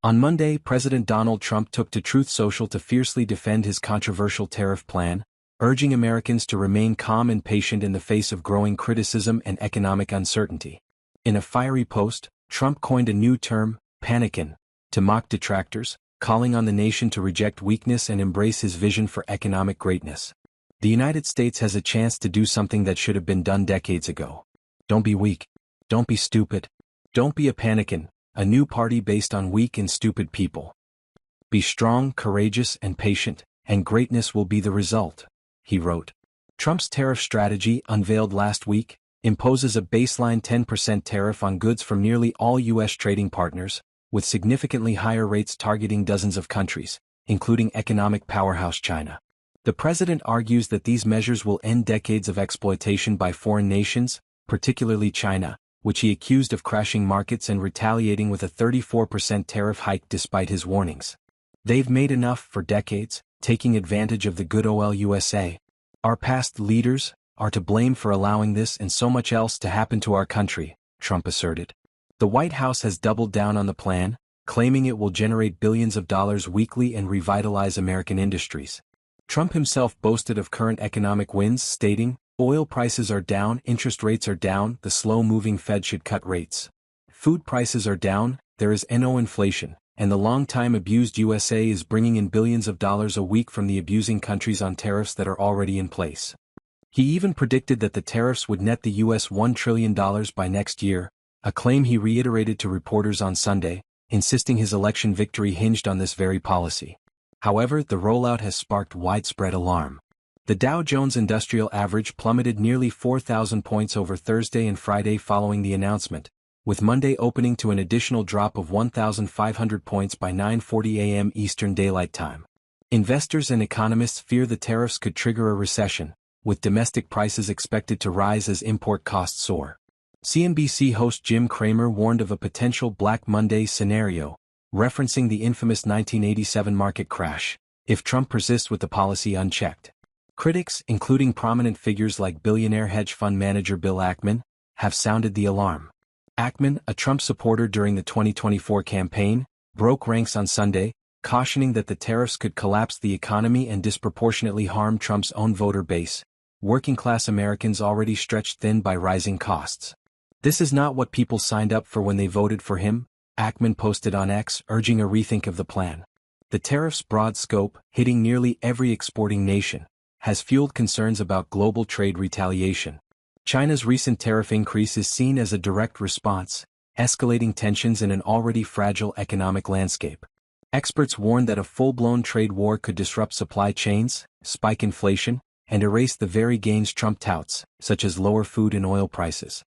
On Monday, President Donald Trump took to Truth Social to fiercely defend his controversial tariff plan, urging Americans to remain calm and patient in the face of growing criticism and economic uncertainty. In a fiery post, Trump coined a new term, PANICAN, to mock detractors, calling on the nation to reject weakness and embrace his vision for economic greatness. The United States has a chance to do something that should have been done decades ago. Don't be weak. Don't be stupid. Don't be a PANICAN, a new party based on weak and stupid people. Be strong, courageous, and patient, and greatness will be the result, he wrote. Trump's tariff strategy, unveiled last week, imposes a baseline 10% tariff on goods from nearly all U.S. trading partners, with significantly higher rates targeting dozens of countries, including economic powerhouse China. The president argues that these measures will end decades of exploitation by foreign nations, particularly China, which he accused of crashing markets and retaliating with a 34% tariff hike despite his warnings. They've made enough for decades, taking advantage of the good old USA. Our past leaders are to blame for allowing this and so much else to happen to our country, Trump asserted. The White House has doubled down on the plan, claiming it will generate billions of dollars weekly and revitalize American industries. Trump himself boasted of current economic wins, stating, "Oil prices are down, interest rates are down, the slow-moving Fed should cut rates. Food prices are down, there is no inflation, and the long-time abused USA is bringing in billions of dollars a week from the abusing countries on tariffs that are already in place." He even predicted that the tariffs would net the U.S. $1 trillion by next year, a claim he reiterated to reporters on Sunday, insisting his election victory hinged on this very policy. However, the rollout has sparked widespread alarm. The Dow Jones Industrial Average plummeted nearly 4,000 points over Thursday and Friday following the announcement, with Monday opening to an additional drop of 1,500 points by 9:40 a.m. Eastern Daylight Time. Investors and economists fear the tariffs could trigger a recession, with domestic prices expected to rise as import costs soar. CNBC host Jim Cramer warned of a potential Black Monday scenario, referencing the infamous 1987 market crash, if Trump persists with the policy unchecked. Critics, including prominent figures like billionaire hedge fund manager Bill Ackman, have sounded the alarm. Ackman, a Trump supporter during the 2024 campaign, broke ranks on Sunday, cautioning that the tariffs could collapse the economy and disproportionately harm Trump's own voter base, working-class Americans already stretched thin by rising costs. "This is not what people signed up for when they voted for him," Ackman posted on X, urging a rethink of the plan. The tariffs' broad scope, hitting nearly every exporting nation, has fueled concerns about global trade retaliation. China's recent tariff increase is seen as a direct response, escalating tensions in an already fragile economic landscape. Experts warn that a full-blown trade war could disrupt supply chains, spike inflation, and erase the very gains Trump touts, such as lower food and oil prices.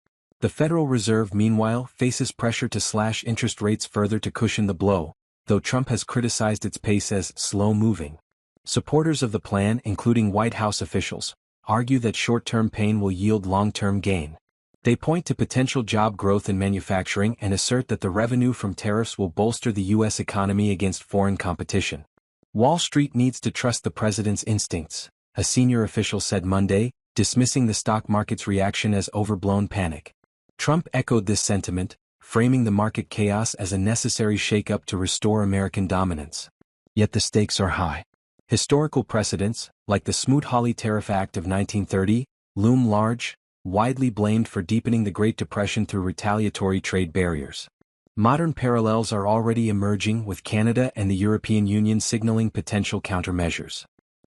The Federal Reserve, meanwhile, faces pressure to slash interest rates further to cushion the blow, though Trump has criticized its pace as slow-moving. Supporters of the plan, including White House officials, argue that short-term pain will yield long-term gain. They point to potential job growth in manufacturing and assert that the revenue from tariffs will bolster the U.S. economy against foreign competition. Wall Street needs to trust the president's instincts, a senior official said Monday, dismissing the stock market's reaction as overblown panic. Trump echoed this sentiment, framing the market chaos as a necessary shake-up to restore American dominance. Yet the stakes are high. Historical precedents, like the Smoot-Hawley Tariff Act of 1930, loom large, widely blamed for deepening the Great Depression through retaliatory trade barriers. Modern parallels are already emerging, with Canada and the European Union signaling potential countermeasures.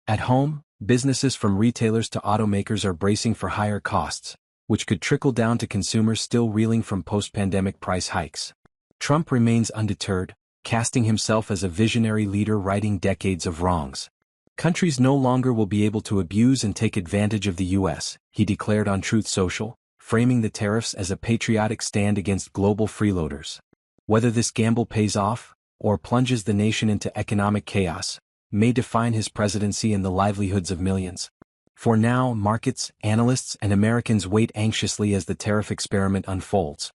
At home, businesses from retailers to automakers are bracing for higher costs, which could trickle down to consumers still reeling from post-pandemic price hikes. Trump remains undeterred, casting himself as a visionary leader righting decades of wrongs. "Countries no longer will be able to abuse and take advantage of the U.S., he declared on Truth Social, framing the tariffs as a patriotic stand against global freeloaders. Whether this gamble pays off, or plunges the nation into economic chaos, may define his presidency and the livelihoods of millions. For now, markets, analysts, and Americans wait anxiously as the tariff experiment unfolds.